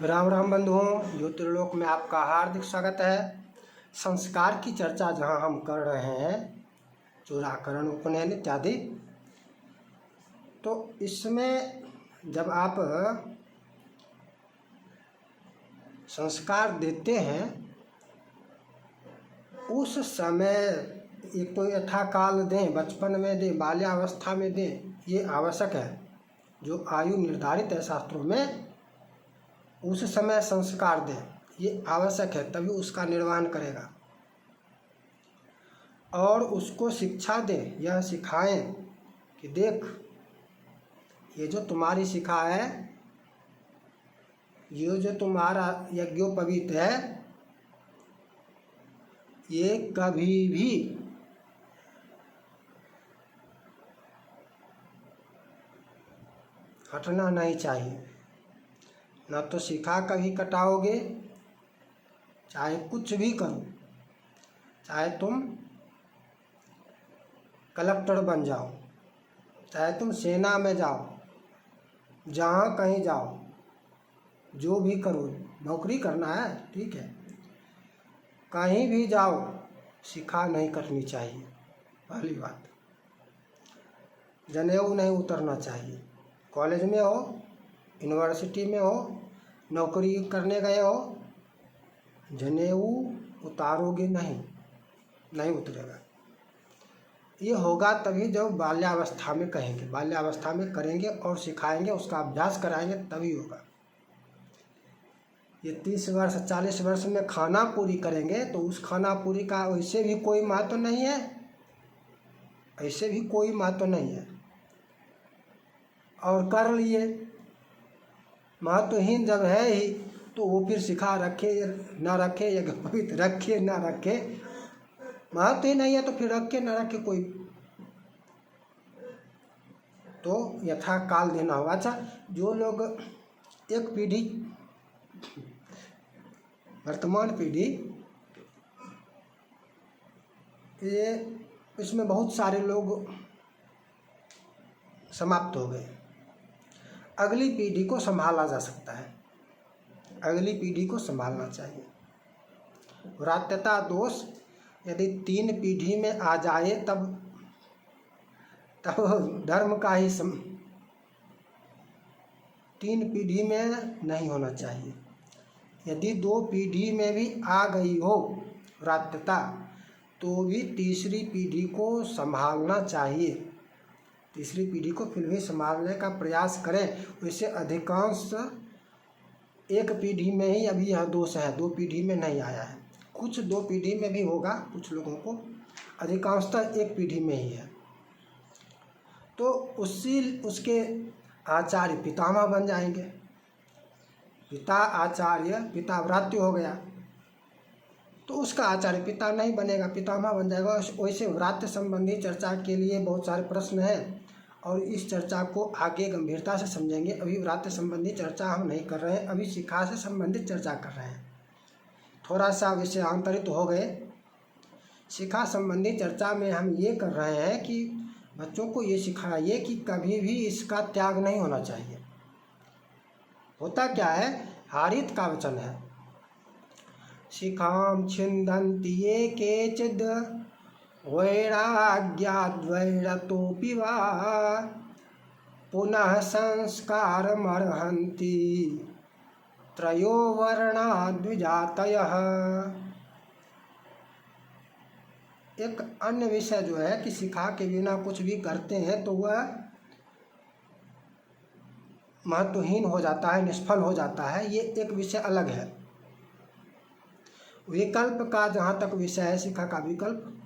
राम राम बंधुओं, ज्योतिर्लोक में आपका हार्दिक स्वागत है। संस्कार की चर्चा जहां हम कर रहे हैं, चूड़ाकरण, उपनयन इत्यादि, तो इसमें जब आप संस्कार देते हैं उस समय एक तो यथाकाल दें, बचपन में दें, बाल्यावस्था में दें, ये आवश्यक है। जो आयु निर्धारित है शास्त्रों में, उस समय संस्कार दें, ये आवश्यक है, तभी उसका निर्वहन करेगा। और उसको शिक्षा दें, यह सिखाएं कि देख, ये जो तुम्हारी शिखा है, ये जो तुम्हारा यज्ञोपवीत है, ये कभी भी हटना नहीं चाहिए। न तो शिखा कभी कटाओगे, चाहे कुछ भी करो, चाहे तुम कलेक्टर बन जाओ, चाहे तुम सेना में जाओ, जहाँ कहीं जाओ, जो भी करो, नौकरी करना है ठीक है, कहीं भी जाओ, शिखा नहीं कटनी चाहिए। पहली बात, जनेऊ नहीं उतरना चाहिए। कॉलेज में हो, यूनिवर्सिटी में हो, नौकरी करने गए हो, जनेऊ उतारोगे नहीं उतरेगा। ये होगा तभी जब बाल्यावस्था में कहेंगे, बाल्यावस्था में करेंगे और सिखाएंगे, उसका अभ्यास कराएंगे, तभी होगा। ये 30 वर्ष 40 वर्ष में खाना पूरी करेंगे तो उस खाना पूरी का वैसे भी कोई महत्व नहीं है, ऐसे भी कोई महत्व नहीं है। और कर लिए, महत्वहीन जब है ही, तो वो फिर सिखा रखे ना रखे, या पवित्र रखे ना रखे, महत्व ही नहीं है तो फिर रखे ना रखे कोई। तो यथा काल देना होगा। अच्छा, जो लोग एक पीढ़ी, वर्तमान पीढ़ी, ये इसमें बहुत सारे लोग समाप्त हो गए। अगली पीढ़ी को संभाला जा सकता है, अगली पीढ़ी को संभालना चाहिए। भ्रातृता दोष यदि 3 पीढ़ी में आ जाए तब धर्म का ही 3 पीढ़ी में नहीं होना चाहिए। यदि 2 पीढ़ी में भी आ गई हो भ्रातृता, तो भी तीसरी पीढ़ी को संभालना चाहिए। तीसरी पीढ़ी को फिर भी संभालने का प्रयास करें। वैसे अधिकांश एक पीढ़ी में ही अभी यह दोष है, 2 पीढ़ी में नहीं आया है। कुछ 2 पीढ़ी में भी होगा कुछ लोगों को, अधिकांशतः एक पीढ़ी में ही है। तो उसके आचार्य पितामह बन जाएंगे। पिता आचार्य, पिता भ्रातृ हो गया, तो उसका आचार्य पिता नहीं बनेगा, पितामह बन जाएगा। वैसे भ्रातृ संबंधी चर्चा के लिए बहुत सारे प्रश्न हैं और इस चर्चा को आगे गंभीरता से समझेंगे। अभी भ्रातृ संबंधी चर्चा हम नहीं कर रहे हैं, अभी शिखा से संबंधित चर्चा कर रहे हैं। थोड़ा सा विषयांतरित हो गए। शिखा संबंधी चर्चा में हम ये कर रहे हैं कि बच्चों को ये सिखाइए कि कभी भी इसका त्याग नहीं होना चाहिए। होता क्या है, हारित का वचन है, शिखाम छिन्दन्ति ये केचिद् वैराग्याद्वैरतोऽपि वा पुनः संस्कारमर्हन्ति त्रयो वर्णा द्विजातयः। एक अन्य विषय जो है कि शिखा के बिना कुछ भी करते हैं तो वह महत्वहीन हो जाता है, निष्फल हो जाता है, ये एक विषय अलग है। विकल्प का जहाँ तक विषय है, शिखा का विकल्प,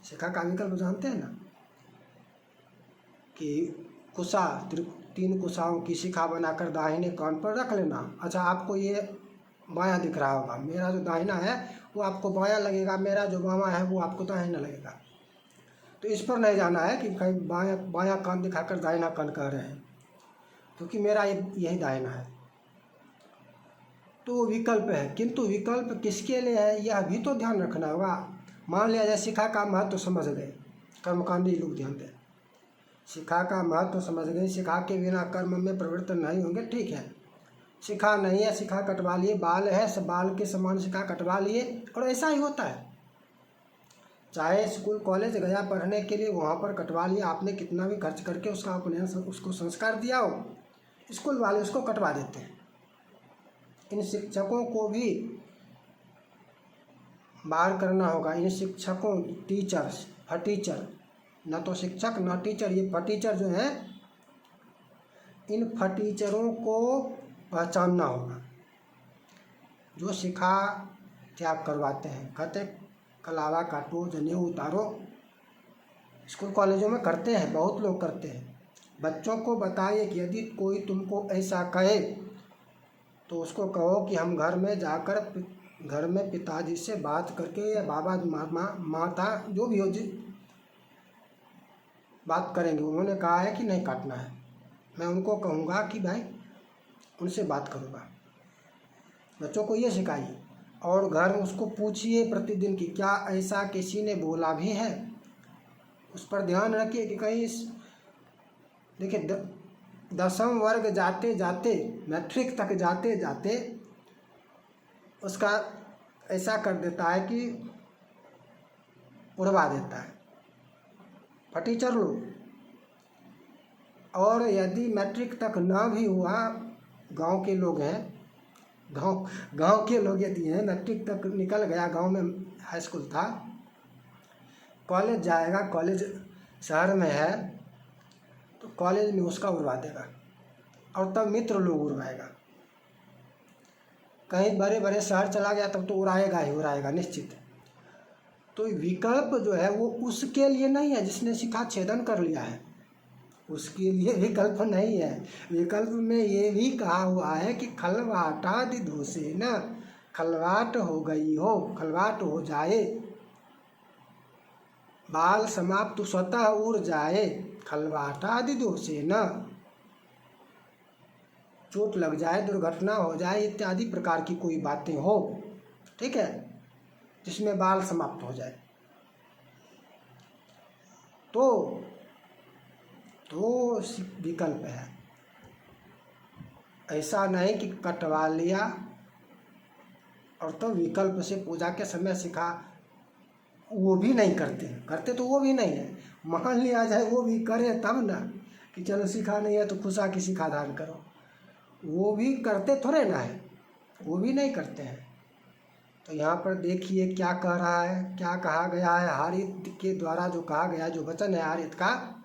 शिखा का विकल्प जानते हैं ना, कि कुशा 3 कुशाओं की शिखा बनाकर दाहिने कान पर रख लेना। अच्छा, आपको ये बायां दिख रहा होगा, मेरा जो दाहिना है वो आपको बायां लगेगा, मेरा जो बायां है वो आपको दाहिना लगेगा। तो इस पर नहीं जाना है कि कहीं बायां कान दिखाकर दाहिना कान कह रहे हैं, क्योंकि मेरा यही दाहिना है। तो विकल्प है, किंतु विकल्प किसके लिए है यह भी तो ध्यान रखना होगा। मान लिया जाए शिखा का महत्व समझ गए, कर्मकांडी लोग ध्यान दें, शिखा का महत्व समझ गए, शिखा के बिना कर्म में प्रवृत्त नहीं होंगे, ठीक है। शिखा नहीं है शिखा कटवा लिए, बाल है सब बाल के समान शिखा कटवा लिए। और ऐसा ही होता है, चाहे स्कूल कॉलेज गया पढ़ने के लिए, वहाँ पर कटवा लिया आपने, कितना भी खर्च करके उसका अपने उसको संस्कार दिया हो, स्कूल वाले उसको कटवा देते हैं। इन शिक्षकों को भी बाहर करना होगा। इन शिक्षकों, टीचर्स, फटीचर, न तो शिक्षक न टीचर, ये फटीचर जो हैं, इन फटीचरों को पहचानना होगा जो शिखा त्याग करवाते हैं। कहते कलावा काटो जनेऊ उतारो, स्कूल कॉलेजों में करते हैं, बहुत लोग करते हैं। बच्चों को बताइए कि यदि कोई तुमको ऐसा कहे तो उसको कहो कि हम घर में जाकर घर में पिताजी से बात करके या बाबा माता जो भी हो बात करेंगे। उन्होंने कहा है कि नहीं काटना है, मैं उनको कहूँगा कि भाई उनसे बात करूँगा। बच्चों को ये सिखाइए और घर में उसको पूछिए प्रतिदिन कि क्या ऐसा किसी ने बोला भी है। उस पर ध्यान रखिए कि कहीं देखिए 10वीं वर्ग जाते जाते, मैट्रिक तक जाते जाते उसका ऐसा कर देता है कि उड़वा देता है फटीचर लोग। और यदि मैट्रिक तक ना भी हुआ, गांव के लोग हैं, गांव के लोग यदि हैं, मैट्रिक तक निकल गया, गांव में हाई स्कूल था, कॉलेज जाएगा, कॉलेज शहर में है तो कॉलेज में उसका उड़वा देगा और तब मित्र लोग उड़वाएगा। कहीं बड़े बड़े शहर चला गया तब तो उड़ाएगा ही उड़ाएगा निश्चित। तो विकल्प जो है वो उसके लिए नहीं है जिसने शिखा छेदन कर लिया है, उसके लिए विकल्प नहीं है। विकल्प में ये भी कहा हुआ है कि खलवाटादि दोषे न, खलवाट हो गई हो, खलवाट हो जाए, बाल समाप्त स्वतः उड़ जाए, खलवाटादि दोषे न, चोट लग जाए, दुर्घटना हो जाए इत्यादि प्रकार की कोई बातें हो, ठीक है, जिसमें बाल समाप्त हो जाए तो विकल्प है। ऐसा नहीं कि कटवा लिया और तो विकल्प से पूजा के समय शिखा, वो भी नहीं करते तो वो भी नहीं है। मान लिया जाए वो भी करे तब ना कि चलो शिखा नहीं है तो खुशा की शिखा धारण करो, वो भी करते थोड़े ना है, वो भी नहीं करते हैं। तो यहाँ पर देखिए क्या कह रहा है, क्या कहा गया है हारित के द्वारा, जो कहा गया जो वचन है हारित का,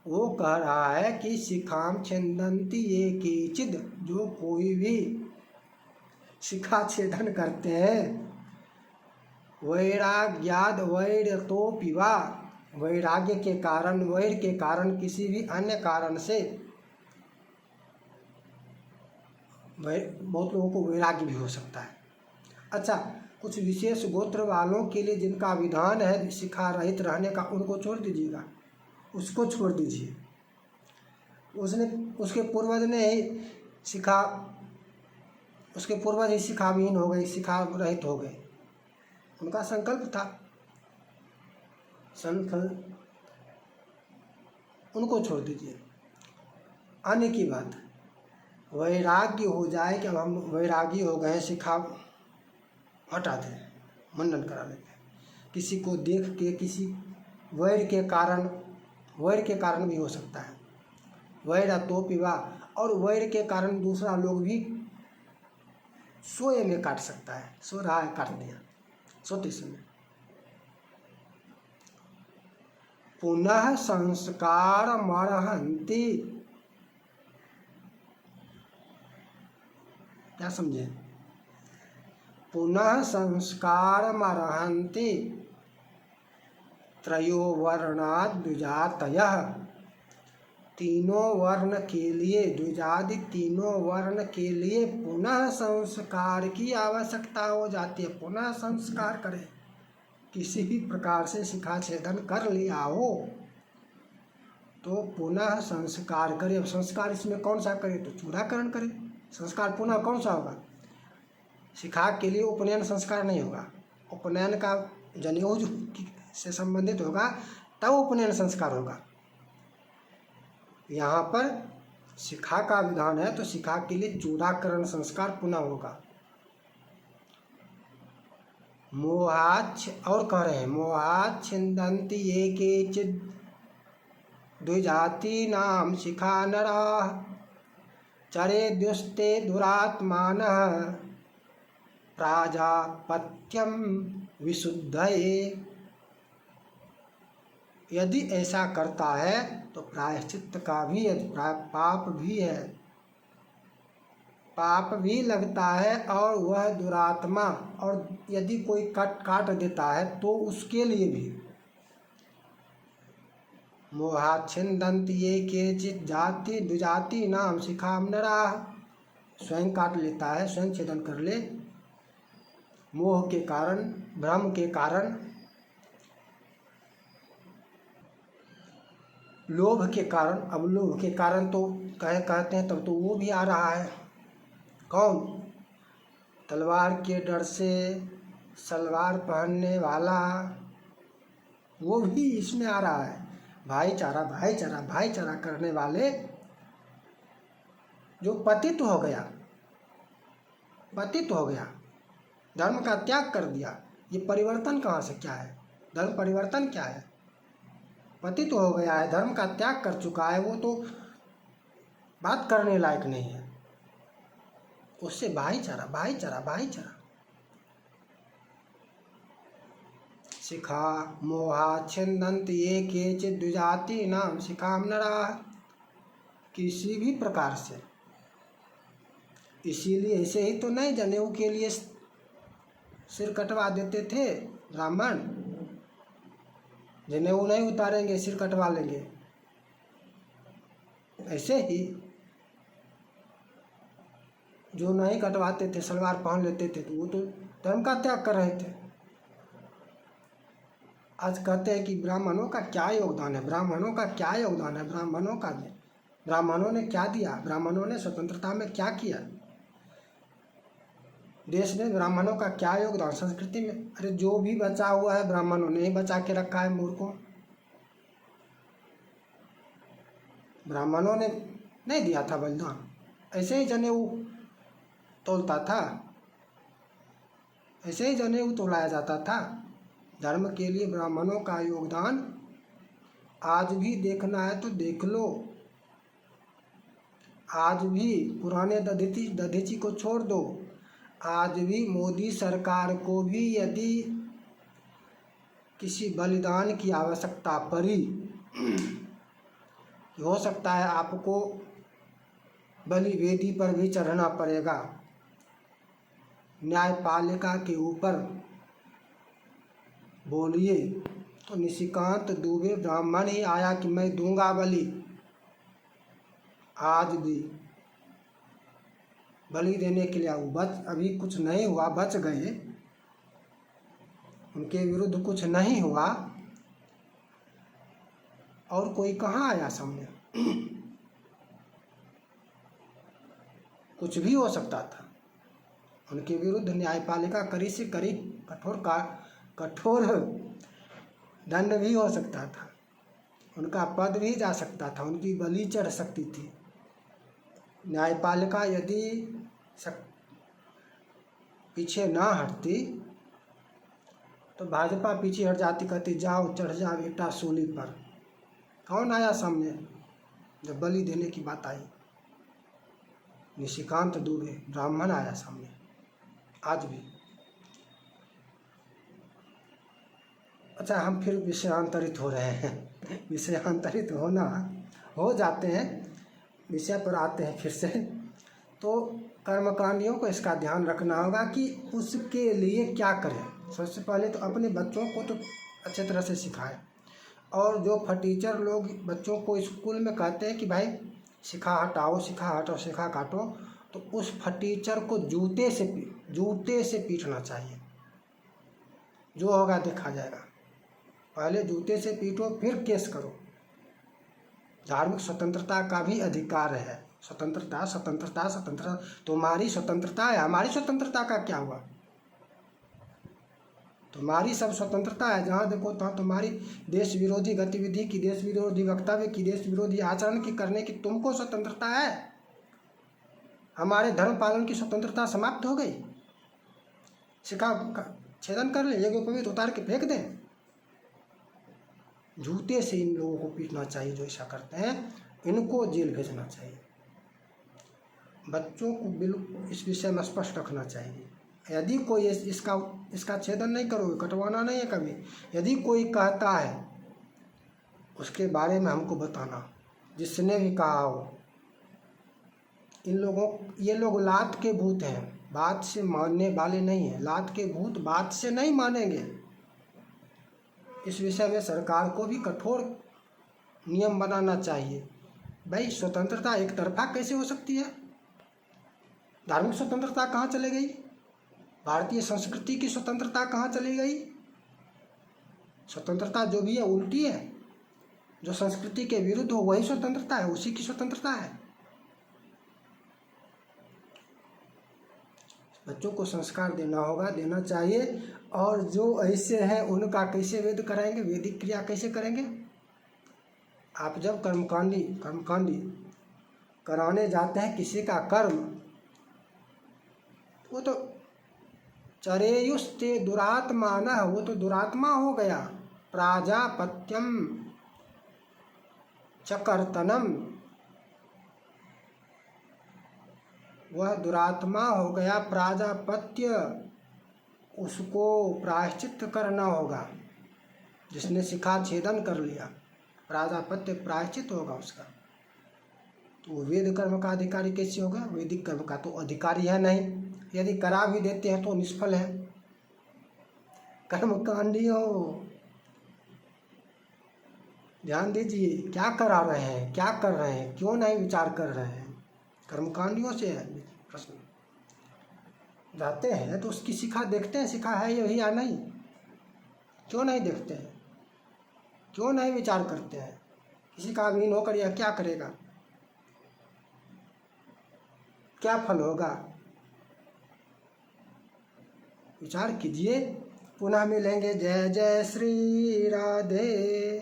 वो कह रहा है कि शिखाम छिन्दन्ति ये केचिद, जो कोई भी शिखा छेदन करते हैं, वैराग्याद वैर तो पिवा, वैराग्य के कारण, वैर के कारण, किसी भी अन्य कारण से, बहुत लोगों को वैराग्य भी हो सकता है। अच्छा, कुछ विशेष गोत्र वालों के लिए जिनका विधान है शिखा रहित रहने का, उनको छोड़ दीजिएगा, उसको छोड़ दीजिए। उसके पूर्वज ने ही शिखा, उसके पूर्वज ही शिखाविहीन हो गए, शिखा रहित हो गए, उनका संकल्प था, उनको छोड़ दीजिए। अन्य की बात वैराग्य हो जाए कि अब हम वैरागी हो गए, शिखा हटा दें, मुंडन करा लेते हैं। किसी को देख के, किसी वैर के कारण भी हो सकता है, वैर तो पिवा, और वैर के कारण दूसरा लोग भी सोए में काट सकता है, सो रहा है काट दिया सोते समय। पुनः संस्कार मरहंती, क्या समझे? पुनः संस्कार मरहंती त्रयो वर्णात् द्विजातयः, तीनों वर्ण के लिए, द्विजादि तीनों वर्ण के लिए पुनः संस्कार की आवश्यकता हो जाती है। पुनः संस्कार करें, किसी भी प्रकार से शिखा छेदन कर लिया हो तो पुनः संस्कार करें। अब संस्कार इसमें कौन सा करें? तो चूड़ाकरण करें। संस्कार पुनः कौन सा होगा? शिखा के लिए उपनयन संस्कार नहीं होगा, उपनयन का जनेऊ से संबंधित होगा तब उपनयन संस्कार होगा। यहाँ पर शिखा का विधान है तो शिखा के लिए चूड़ाकरण संस्कार पुनः होगा। मोहाच्छ और कह रहे हैं मोहाच्छिन्दन्ति ये केचिद् द्विजातीनां शिखा नराः चरेद्युस्ते दुरात्मानः प्राजापत्यं विशुद्धये। यदि ऐसा करता है तो प्रायश्चित्त का भी पाप भी है, पाप भी लगता है और वह दुरात्मा, और यदि कोई काट देता है तो उसके लिए भी। मोहाच्छिन्दन्ति ये केचित् जाति द्विजाति नाम शिखाम नराः, स्वयं काट लेता है, स्वयं छेदन कर ले, मोह के कारण, भ्रम के कारण, लोभ के कारण। अब लोभ के कारण तो कहते हैं तब तो वो भी आ रहा है। कौन? तलवार के डर से सलवार पहनने वाला, वो भी इसमें आ रहा है। भाईचारा भाईचारा भाईचारा करने वाले जो पतित हो गया, धर्म का त्याग कर दिया, ये परिवर्तन कहाँ से? क्या है धर्म परिवर्तन? क्या है? पतित हो गया है, धर्म का त्याग कर चुका है, वो तो बात करने लायक नहीं है। उससे भाईचारा भाईचारा भाईचारा। शिखा मोहाच्छिन्दन्ति ये केचित् द्विजातीनां शिखाम नराः, किसी भी प्रकार से। इसीलिए ऐसे ही तो नहीं जनेऊ के लिए सिर कटवा देते थे ब्राह्मण, जनेऊ नहीं उतारेंगे सिर कटवा लेंगे। ऐसे ही जो नहीं कटवाते थे, सलवार पहन लेते थे, तो वो तो धर्म का त्याग कर रहे थे। आज कहते हैं कि ब्राह्मणों का क्या योगदान है, ब्राह्मणों का क्या योगदान है, ब्राह्मणों ने क्या दिया, ब्राह्मणों ने स्वतंत्रता में क्या किया, देश में ब्राह्मणों का क्या योगदान, संस्कृति में। अरे जो भी बचा हुआ है ब्राह्मणों ने ही बचा के रखा है, मूर्खों। ब्राह्मणों ने नहीं दिया था बलिदान, ऐसे ही जनेऊ तोलता था, ऐसे ही जनेऊ तोलाया जाता था। धर्म के लिए ब्राह्मणों का योगदान आज भी देखना है तो देख लो। आज भी पुराने दधीची को छोड़ दो, आज भी मोदी सरकार को भी यदि किसी बलिदान की आवश्यकता पड़ी, हो सकता है आपको बलि वेदी पर भी चढ़ना पड़ेगा, न्यायपालिका के ऊपर बोलिए तो निशिकांत दुबे ब्राह्मण ही आया कि मैं दूंगा बलि। आज भी बलि देने के लिए अभी कुछ नहीं हुआ, बच गए, उनके विरुद्ध कुछ नहीं हुआ, और कोई कहाँ आया सामने? कुछ भी हो सकता था, उनके विरुद्ध न्यायपालिका कड़ी से कड़ी कठोर दंड भी हो सकता था, उनका पद भी जा सकता था, उनकी बलि चढ़ सकती थी। न्यायपालिका यदि पीछे ना हटती तो भाजपा पीछे हट जाती, कहती जाओ चढ़ जा बेटा सूली पर। कौन आया सामने जब बलि देने की बात आई? निशिकांत दुबे ब्राह्मण आया सामने। आज भी। अच्छा, हम फिर विषयांतरित हो रहे हैं। विषयांतरित हो जाते हैं, विषय पर आते हैं फिर से। तो कर्मकांडियों को इसका ध्यान रखना होगा कि उसके लिए क्या करें। सबसे पहले तो अपने बच्चों को तो अच्छे तरह से सिखाएं, और जो टीचर लोग बच्चों को स्कूल में कहते हैं कि भाई शिखा हटाओ, शिखा काटो, तो उस टीचर को जूते से पीटना चाहिए। जो होगा देखा जाएगा। पहले जूते से पीटो, फिर केस करो। धार्मिक स्वतंत्रता का भी अधिकार है। स्वतंत्रता तुम्हारी स्वतंत्रता है, हमारी स्वतंत्रता का क्या हुआ? तुम्हारी सब स्वतंत्रता है, जहाँ देखो तहाँ तुम्हारी देश विरोधी गतिविधि की, देश विरोधी वक्तव्य की, देश विरोधी आचरण की करने की तुमको स्वतंत्रता है। हमारे धर्म पालन की स्वतंत्रता समाप्त हो गई। शिखा छेदन कर ले, यज्ञोपवीत उतार के फेंक दें। जूते से इन लोगों को पीटना चाहिए जो ऐसा करते हैं, इनको जेल भेजना चाहिए। बच्चों को बिल्कुल इस विषय में स्पष्ट रखना चाहिए। यदि कोई इसका छेदन नहीं करोगे, कटवाना नहीं है कभी, यदि कोई कहता है उसके बारे में हमको बताना, जिसने भी कहा हो। ये लोग लात के भूत हैं, बात से मानने वाले नहीं हैं। लात के भूत बात से नहीं मानेंगे। इस विषय में सरकार को भी कठोर नियम बनाना चाहिए। भाई स्वतंत्रता एक तरफा कैसे हो सकती है? धार्मिक स्वतंत्रता कहाँ चली गई? भारतीय संस्कृति की स्वतंत्रता कहाँ चली गई? स्वतंत्रता जो भी है उल्टी है। जो संस्कृति के विरुद्ध हो वही स्वतंत्रता है, उसी की स्वतंत्रता है। बच्चों को संस्कार देना होगा, देना चाहिए। और जो ऐसे हैं उनका कैसे वेद कराएंगे, वैदिक क्रिया कैसे करेंगे? आप जब कर्मकांडी कराने जाते हैं किसी का कर्म, वो तो चरेयुस्ते दुरात्मा न, वो तो दुरात्मा हो गया। प्राजापत्यम चकर्तनम, वह दुरात्मा हो गया। प्राजापत्य, उसको प्रायश्चित करना होगा। जिसने शिखा छेदन कर लिया, प्राजापत्य प्रायश्चित होगा उसका। तो वेद कर्म का अधिकारी कैसे होगा? वैदिक कर्म का तो अधिकारी है नहीं। यदि करा भी देते हैं तो निष्फल है। कर्मकांडियों, ध्यान दीजिए, क्या करा रहे हैं, क्या कर रहे हैं, क्यों नहीं विचार कर रहे हैं? कर्मकांडियों से है प्रश्न। जाते हैं तो उसकी शिखा देखते हैं, शिखा है यही या नहीं? क्यों नहीं देखते हैं? क्यों नहीं विचार करते हैं? किसी का अधीन होकर यह क्या करेगा? क्या फल होगा? विचार कीजिए। पुनः मिलेंगे। जय जय श्री राधे।